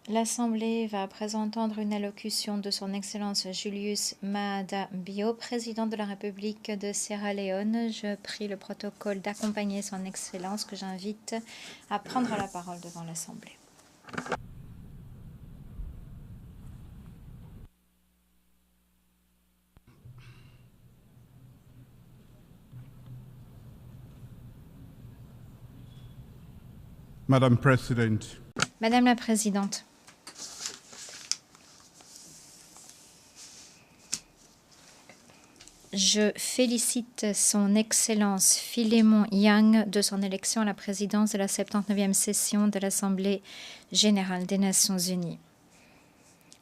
L'Assemblée va à présent entendre une allocution de son Excellence Julius Maada Bio, président de la République de Sierra Leone. Je prie le protocole d'accompagner son Excellence que j'invite à prendre la parole devant l'Assemblée. Madam President, Madame la Présidente, je félicite son Excellence Philémon Yang de son élection à la présidence de la 79e session de l'Assemblée générale des Nations unies.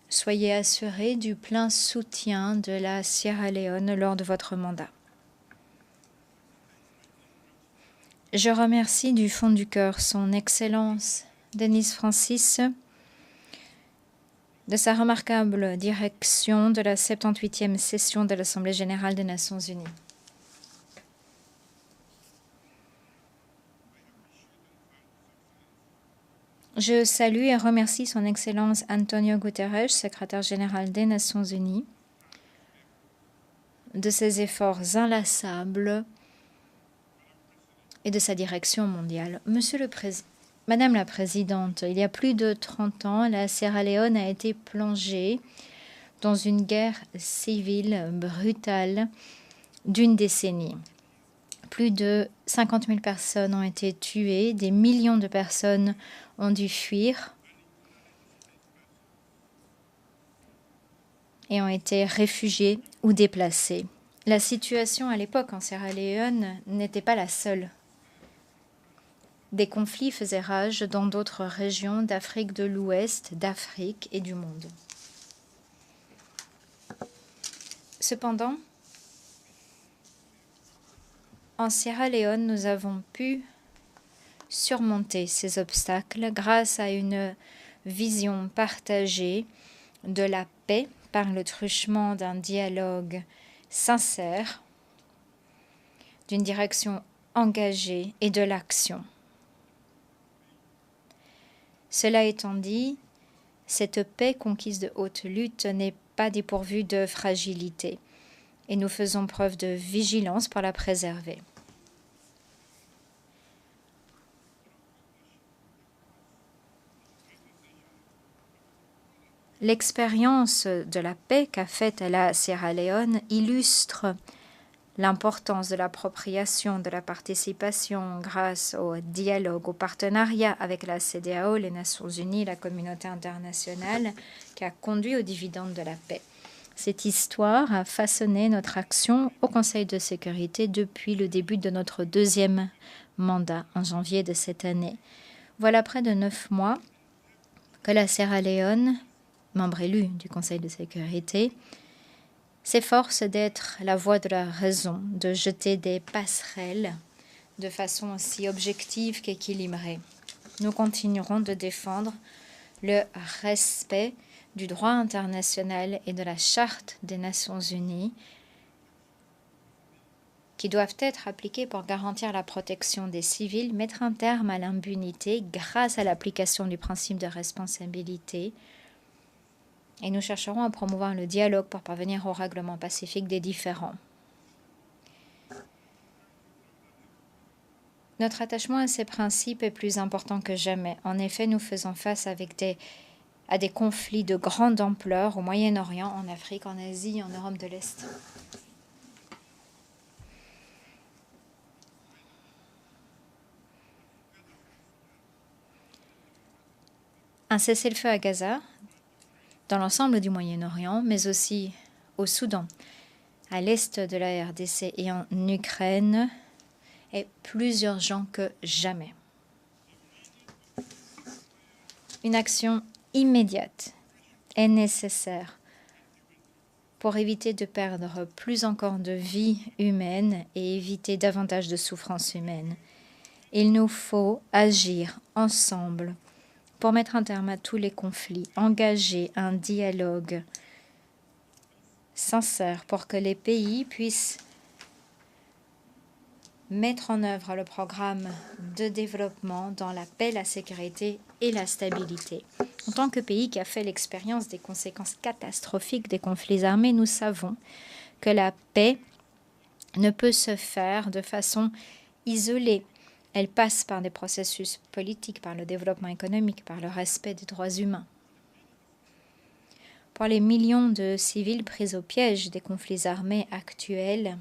Soyez assurés du plein soutien de la Sierra Leone lors de votre mandat. Je remercie du fond du cœur son Excellence Denis Francis de sa remarquable direction de la 78e session de l'Assemblée générale des Nations unies. Je salue et remercie son Excellence Antonio Guterres, secrétaire général des Nations unies, de ses efforts inlassables et de sa direction mondiale. Madame la Présidente, il y a plus de 30 ans, la Sierra Leone a été plongée dans une guerre civile brutale d'une décennie. Plus de 50 000 personnes ont été tuées, des millions de personnes ont dû fuir et ont été réfugiées ou déplacées. La situation à l'époque en Sierra Leone n'était pas la seule. Des conflits faisaient rage dans d'autres régions d'Afrique de l'Ouest, d'Afrique et du monde. Cependant, en Sierra Leone, nous avons pu surmonter ces obstacles grâce à une vision partagée de la paix par le truchement d'un dialogue sincère, d'une direction engagée et de l'action. Cela étant dit, cette paix conquise de haute lutte n'est pas dépourvue de fragilité et nous faisons preuve de vigilance pour la préserver. L'expérience de la paix qu'a faite la Sierra Leone illustre l'importance de l'appropriation de la participation grâce au dialogue, au partenariat avec la CEDEAO, les Nations unies, la communauté internationale, qui a conduit aux dividendes de la paix. Cette histoire a façonné notre action au Conseil de sécurité depuis le début de notre deuxième mandat, en janvier de cette année. Voilà près de 9 mois que la Sierra Leone, membre élu du Conseil de sécurité, s'efforce d'être la voix de la raison, de jeter des passerelles de façon aussi objective qu'équilibrée. Nous continuerons de défendre le respect du droit international et de la Charte des Nations unies qui doivent être appliquées pour garantir la protection des civils, mettre un terme à l'impunité grâce à l'application du principe de responsabilité. Et nous chercherons à promouvoir le dialogue pour parvenir au règlement pacifique des différends. Notre attachement à ces principes est plus important que jamais. En effet, nous faisons face à des conflits de grande ampleur au Moyen-Orient, en Afrique, en Asie et en Europe de l'Est. Un cessez-le-feu à Gaza, dans l'ensemble du Moyen-Orient, mais aussi au Soudan, à l'est de la RDC et en Ukraine, est plus urgent que jamais. Une action immédiate est nécessaire pour éviter de perdre plus encore de vies humaines et éviter davantage de souffrances humaines. Il nous faut agir ensemble pour mettre un terme à tous les conflits, engager un dialogue sincère pour que les pays puissent mettre en œuvre le programme de développement dans la paix, la sécurité et la stabilité. En tant que pays qui a fait l'expérience des conséquences catastrophiques des conflits armés, nous savons que la paix ne peut se faire de façon isolée. Elle passe par des processus politiques, par le développement économique, par le respect des droits humains. Pour les millions de civils pris au piège des conflits armés actuels,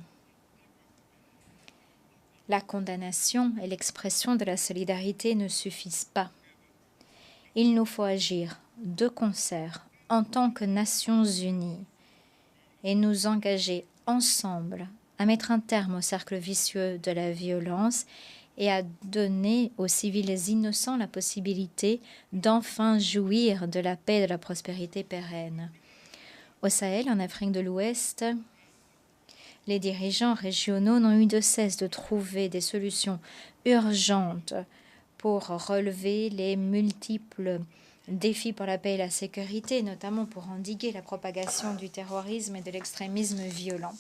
la condamnation et l'expression de la solidarité ne suffisent pas. Il nous faut agir de concert en tant que Nations unies et nous engager ensemble à mettre un terme au cercle vicieux de la violence et à donner aux civils innocents la possibilité d'enfin jouir de la paix et de la prospérité pérenne. Au Sahel, en Afrique de l'Ouest, les dirigeants régionaux n'ont eu de cesse de trouver des solutions urgentes pour relever les multiples défis pour la paix et la sécurité, notamment pour endiguer la propagation du terrorisme et de l'extrémisme violent.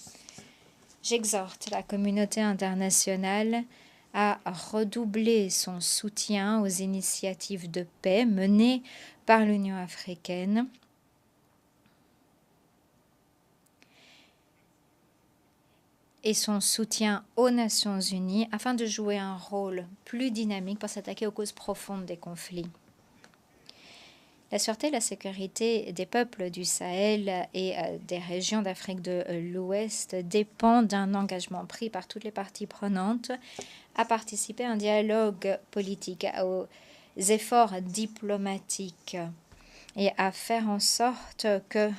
J'exhorte la communauté internationale à redoubler son soutien aux initiatives de paix menées par l'Union africaine et son soutien aux Nations unies afin de jouer un rôle plus dynamique pour s'attaquer aux causes profondes des conflits. La sûreté et la sécurité des peuples du Sahel et des régions d'Afrique de l'Ouest dépendent d'un engagement pris par toutes les parties prenantes à participer à un dialogue politique, aux efforts diplomatiques et à faire en sorte que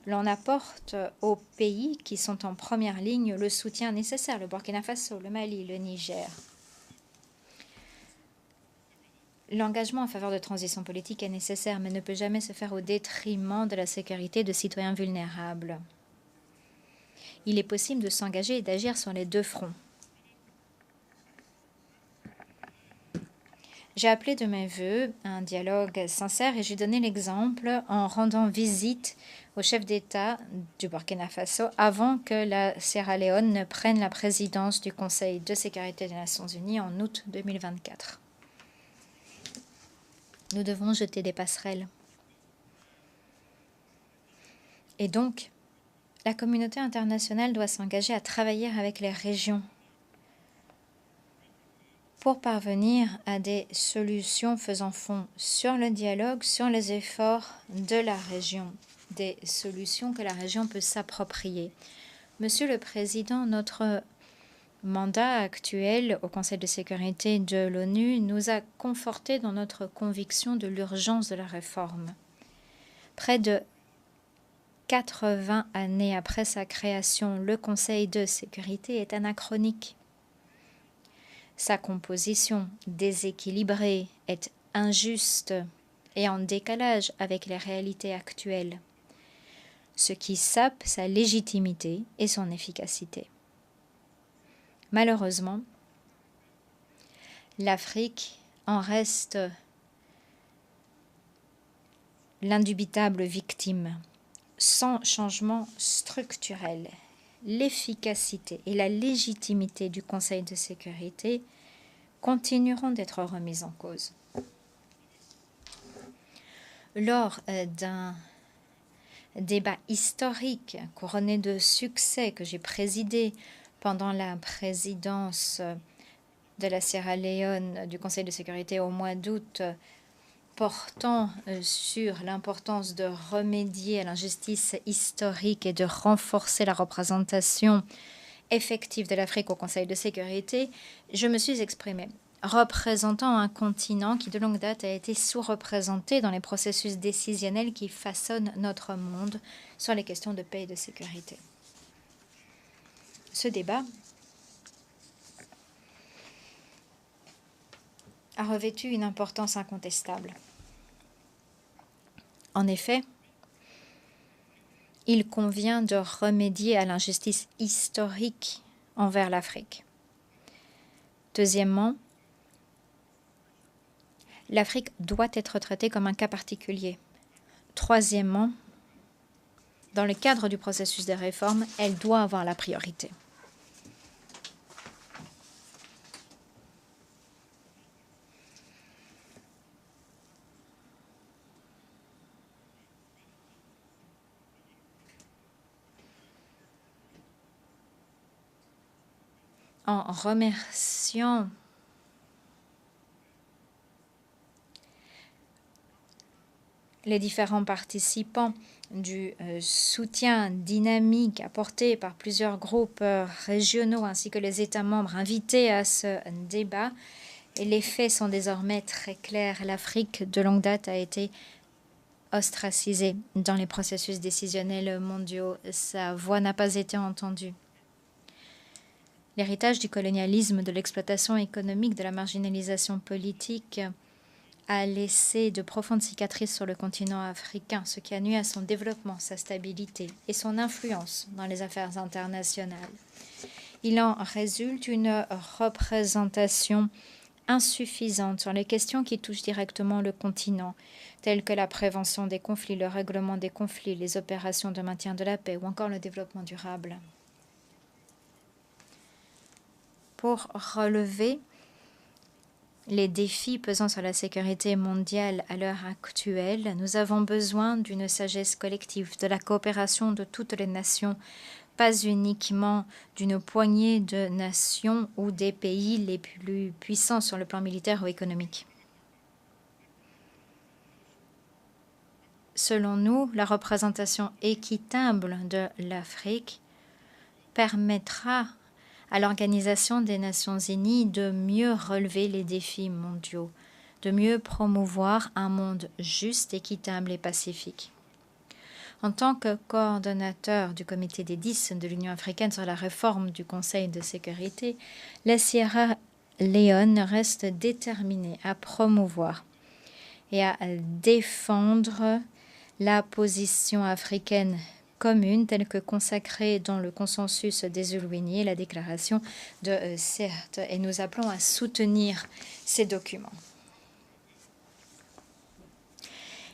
l'on apporte aux pays qui sont en première ligne le soutien nécessaire, le Burkina Faso, le Mali, le Niger. L'engagement en faveur de transition politique est nécessaire, mais ne peut jamais se faire au détriment de la sécurité de citoyens vulnérables. Il est possible de s'engager et d'agir sur les deux fronts. J'ai appelé de mes vœux un dialogue sincère et j'ai donné l'exemple en rendant visite au chef d'État du Burkina Faso avant que la Sierra Leone ne prenne la présidence du Conseil de sécurité des Nations unies en août 2024. Nous devons jeter des passerelles. Et donc, la communauté internationale doit s'engager à travailler avec les régions pour parvenir à des solutions faisant fond sur le dialogue, sur les efforts de la région, des solutions que la région peut s'approprier. Monsieur le Président, notre mandat actuel au Conseil de sécurité de l'ONU nous a confortés dans notre conviction de l'urgence de la réforme. Près de 80 années après sa création, le Conseil de sécurité est anachronique. Sa composition déséquilibrée est injuste et en décalage avec les réalités actuelles, ce qui sape sa légitimité et son efficacité. Malheureusement, l'Afrique en reste l'indubitable victime. Sans changement structurel, l'efficacité et la légitimité du Conseil de sécurité continueront d'être remises en cause. Lors d'un débat historique couronné de succès que j'ai présidé pendant la présidence de la Sierra Leone du Conseil de sécurité au mois d'août, portant sur l'importance de remédier à l'injustice historique et de renforcer la représentation effective de l'Afrique au Conseil de sécurité, je me suis exprimée, représentant un continent qui de longue date a été sous-représenté dans les processus décisionnels qui façonnent notre monde sur les questions de paix et de sécurité. Ce débat a revêtu une importance incontestable. En effet, il convient de remédier à l'injustice historique envers l'Afrique. Deuxièmement, l'Afrique doit être traitée comme un cas particulier. Troisièmement, dans le cadre du processus de réforme, elle doit avoir la priorité. en remerciant les différents participants du soutien dynamique apporté par plusieurs groupes régionaux ainsi que les États membres invités à ce débat. Et les faits sont désormais très clairs. L'Afrique de longue date a été ostracisée dans les processus décisionnels mondiaux. Sa voix n'a pas été entendue. L'héritage du colonialisme, de l'exploitation économique, de la marginalisation politique a laissé de profondes cicatrices sur le continent africain, ce qui a nui à son développement, sa stabilité et son influence dans les affaires internationales. Il en résulte une représentation insuffisante sur les questions qui touchent directement le continent, telles que la prévention des conflits, le règlement des conflits, les opérations de maintien de la paix ou encore le développement durable. Pour relever les défis pesant sur la sécurité mondiale à l'heure actuelle, nous avons besoin d'une sagesse collective, de la coopération de toutes les nations, pas uniquement d'une poignée de nations ou des pays les plus puissants sur le plan militaire ou économique. Selon nous, la représentation équitable de l'Afrique permettra à l'Organisation des Nations Unies de mieux relever les défis mondiaux, de mieux promouvoir un monde juste, équitable et pacifique. En tant que coordonnateur du comité des 10 de l'Union africaine sur la réforme du Conseil de sécurité, la Sierra Leone reste déterminée à promouvoir et à défendre la position africaine commune telle que consacrée dans le consensus des Ulwini et la déclaration de Sète, et nous appelons à soutenir ces documents.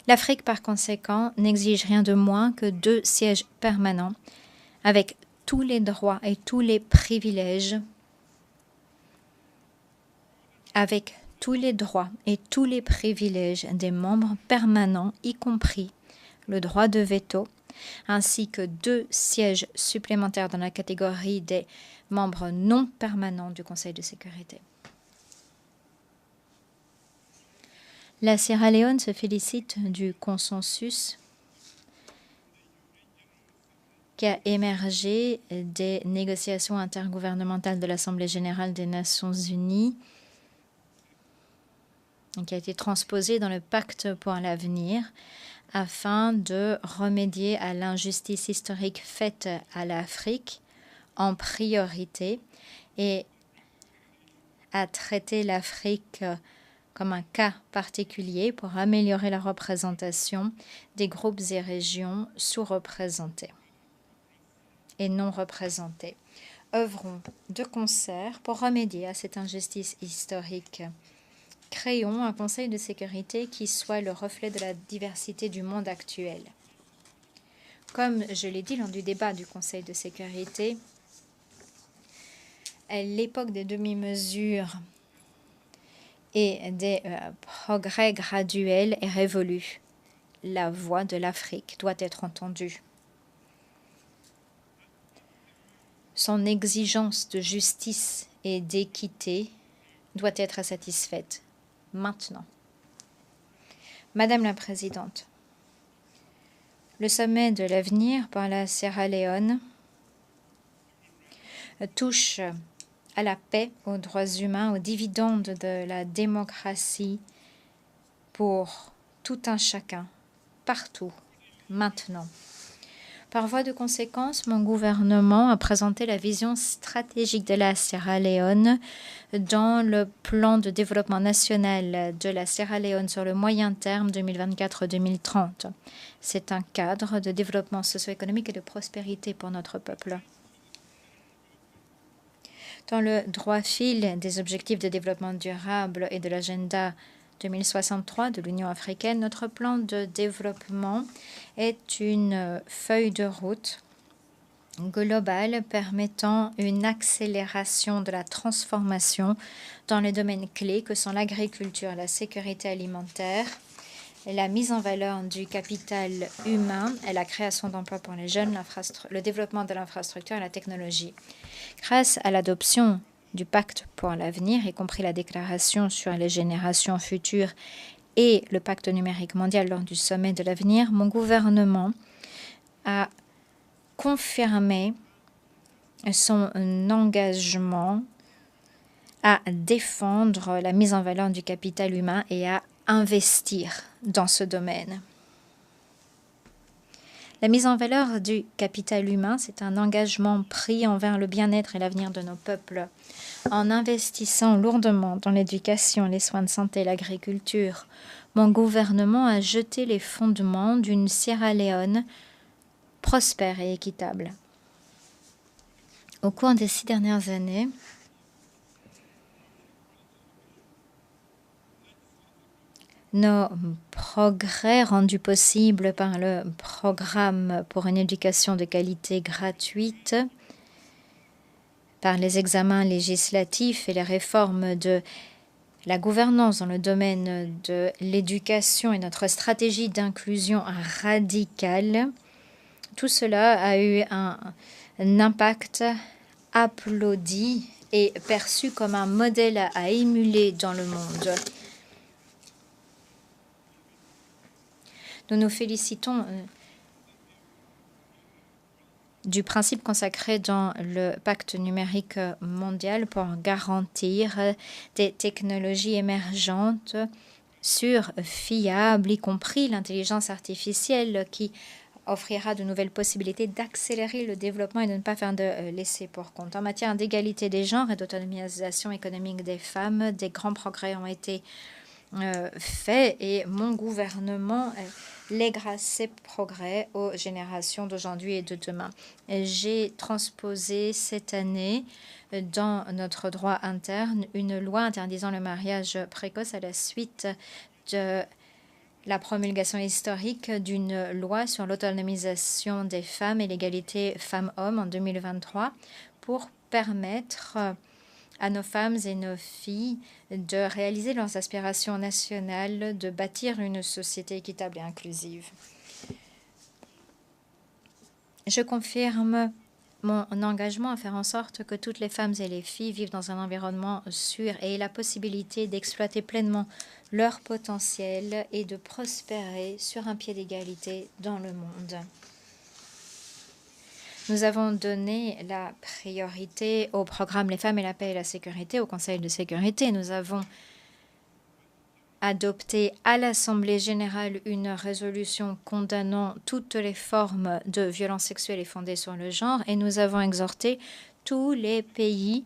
L'Afrique, par conséquent, n'exige rien de moins que 2 sièges permanents avec tous les droits et tous les privilèges, des membres permanents, y compris le droit de veto, ainsi que 2 sièges supplémentaires dans la catégorie des membres non permanents du Conseil de sécurité. La Sierra Leone se félicite du consensus qui a émergé des négociations intergouvernementales de l'Assemblée générale des Nations unies et qui a été transposé dans le pacte pour l'avenir afin de remédier à l'injustice historique faite à l'Afrique en priorité et à traiter l'Afrique comme un cas particulier pour améliorer la représentation des groupes et régions sous-représentés et non représentés. Œuvrons de concert pour remédier à cette injustice historique. Créons un Conseil de sécurité qui soit le reflet de la diversité du monde actuel. Comme je l'ai dit lors du débat du Conseil de sécurité, l'époque des demi-mesures et des progrès graduels est révolue. La voix de l'Afrique doit être entendue. Son exigence de justice et d'équité doit être satisfaite maintenant. Madame la Présidente, le sommet de l'avenir par la Sierra Leone touche à la paix, aux droits humains, aux dividendes de la démocratie pour tout un chacun, partout, maintenant. Par voie de conséquence, mon gouvernement a présenté la vision stratégique de la Sierra Leone dans le plan de développement national de la Sierra Leone sur le moyen terme 2024-2030. C'est un cadre de développement socio-économique et de prospérité pour notre peuple. Dans le droit fil des objectifs de développement durable et de l'agenda 2063 de l'Union africaine, notre plan de développement est une feuille de route globale permettant une accélération de la transformation dans les domaines clés que sont l'agriculture, la sécurité alimentaire, la mise en valeur du capital humain et la création d'emplois pour les jeunes, le développement de l'infrastructure et la technologie. Grâce à l'adoption du pacte pour l'avenir, y compris la déclaration sur les générations futures et le pacte numérique mondial lors du sommet de l'avenir, mon gouvernement a confirmé son engagement à défendre la mise en valeur du capital humain et à investir dans ce domaine. La mise en valeur du capital humain, c'est un engagement pris envers le bien-être et l'avenir de nos peuples. En investissant lourdement dans l'éducation, les soins de santé et l'agriculture, mon gouvernement a jeté les fondements d'une Sierra Leone prospère et équitable. Au cours des 6 dernières années, nos progrès rendus possibles par le programme pour une éducation de qualité gratuite, par les examens législatifs et les réformes de la gouvernance dans le domaine de l'éducation et notre stratégie d'inclusion radicale, tout cela a eu un impact applaudi et perçu comme un modèle à émuler dans le monde. Nous nous félicitons du principe consacré dans le pacte numérique mondial pour garantir des technologies émergentes, sûres, fiables, y compris l'intelligence artificielle qui offrira de nouvelles possibilités d'accélérer le développement et de ne pas faire de laisser pour compte. En matière d'égalité des genres et d'autonomisation économique des femmes, des grands progrès ont été faits et mon gouvernement lèguera ces progrès aux générations d'aujourd'hui et de demain. J'ai transposé cette année dans notre droit interne une loi interdisant le mariage précoce à la suite de la promulgation historique d'une loi sur l'autonomisation des femmes et l'égalité femmes-hommes en 2023 pour permettre à nos femmes et nos filles de réaliser leurs aspirations nationales, de bâtir une société équitable et inclusive. Je confirme mon engagement à faire en sorte que toutes les femmes et les filles vivent dans un environnement sûr et aient la possibilité d'exploiter pleinement leur potentiel et de prospérer sur un pied d'égalité dans le monde. Nous avons donné la priorité au programme Les femmes et la paix et la sécurité au Conseil de sécurité. Nous avons adopté à l'Assemblée générale une résolution condamnant toutes les formes de violences sexuelles et fondées sur le genre et nous avons exhorté tous les pays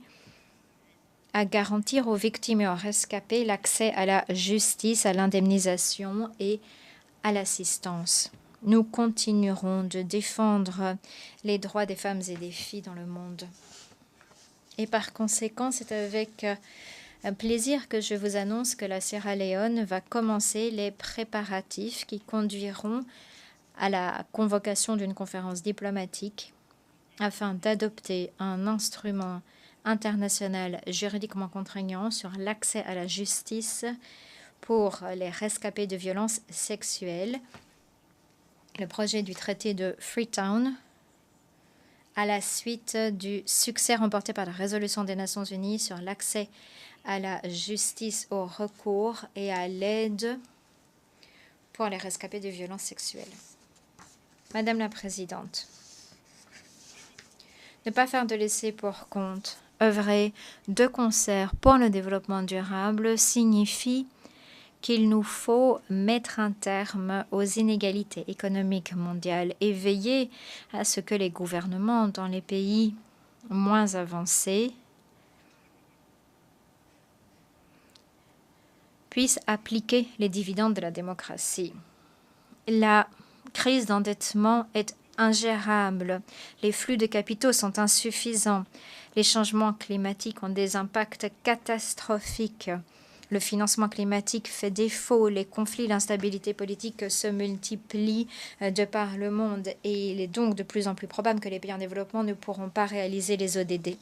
à garantir aux victimes et aux rescapés l'accès à la justice, à l'indemnisation et à l'assistance. Nous continuerons de défendre les droits des femmes et des filles dans le monde. Et par conséquent, c'est avec un plaisir que je vous annonce que la Sierra Leone va commencer les préparatifs qui conduiront à la convocation d'une conférence diplomatique afin d'adopter un instrument international juridiquement contraignant sur l'accès à la justice pour les rescapés de violences sexuelles. Le projet du traité de Freetown, à la suite du succès remporté par la résolution des Nations Unies sur l'accès à la justice, au recours et à l'aide pour les rescapés de violences sexuelles. Madame la Présidente, ne pas faire de laisser pour compte, œuvrer de concert pour le développement durable signifie qu'il nous faut mettre un terme aux inégalités économiques mondiales et veiller à ce que les gouvernements dans les pays moins avancés puissent appliquer les dividendes de la démocratie. La crise d'endettement est ingérable, les flux de capitaux sont insuffisants, les changements climatiques ont des impacts catastrophiques. Le financement climatique fait défaut, les conflits, l'instabilité politique se multiplient de par le monde et il est donc de plus en plus probable que les pays en développement ne pourront pas réaliser les ODD.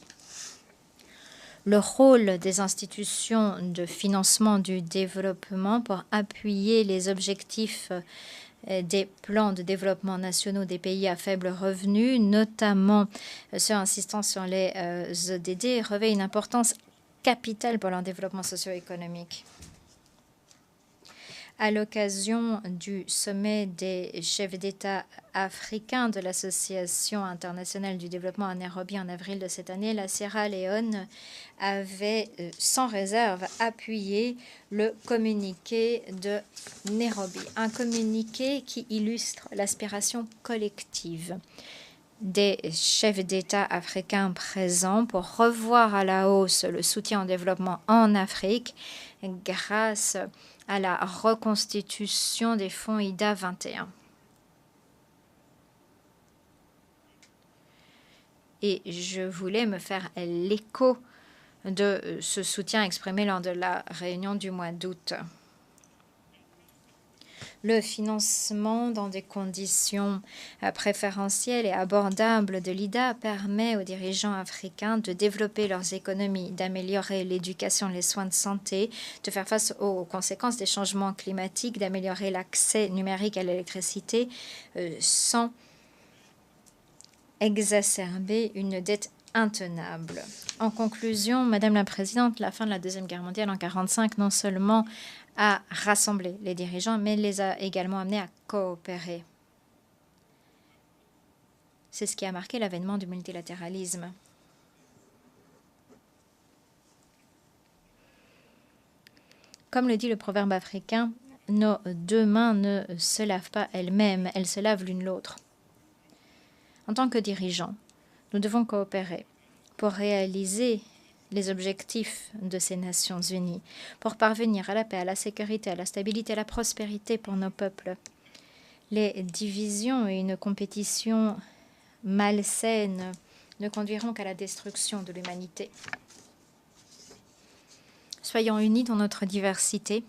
Le rôle des institutions de financement du développement pour appuyer les objectifs des plans de développement nationaux des pays à faible revenu, notamment ceux insistant sur les ODD, revêt une importance capitale pour leur développement socio-économique. À l'occasion du sommet des chefs d'État africains de l'Association internationale du développement à Nairobi en avril de cette année, la Sierra Leone avait sans réserve appuyé le communiqué de Nairobi, un communiqué qui illustre l'aspiration collective des chefs d'État africains présents pour revoir à la hausse le soutien au développement en Afrique grâce à la reconstitution des fonds IDA 21. Et je voulais me faire l'écho de ce soutien exprimé lors de la réunion du mois d'août. Le financement dans des conditions préférentielles et abordables de l'IDA permet aux dirigeants africains de développer leurs économies, d'améliorer l'éducation, les soins de santé, de faire face aux conséquences des changements climatiques, d'améliorer l'accès numérique à l'électricité sans exacerber une dette intenable. En conclusion, Madame la Présidente, la fin de la Deuxième Guerre mondiale en 1945 non seulement a rassemblé les dirigeants, mais les a également amenés à coopérer. C'est ce qui a marqué l'avènement du multilatéralisme. Comme le dit le proverbe africain, nos deux mains ne se lavent pas elles-mêmes, elles se lavent l'une l'autre. En tant que dirigeants, nous devons coopérer pour réaliser les objectifs de ces Nations Unies, pour parvenir à la paix, à la sécurité, à la stabilité, à la prospérité pour nos peuples. Les divisions et une compétition malsaine ne conduiront qu'à la destruction de l'humanité. Soyons unis dans notre diversité.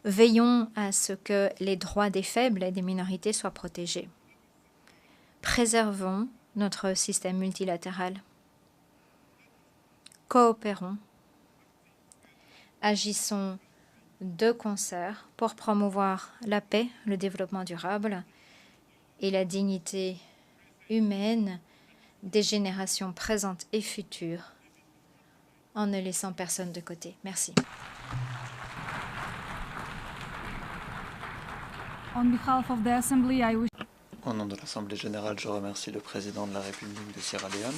Veillons à ce que les droits des faibles et des minorités soient protégés. Préservons notre système multilatéral. Coopérons. Agissons de concert pour promouvoir la paix, le développement durable et la dignité humaine des générations présentes et futures, en ne laissant personne de côté. Merci. On behalf of the Assembly, I wish... Au nom de l'Assemblée générale, je remercie le président de la République de Sierra Leone.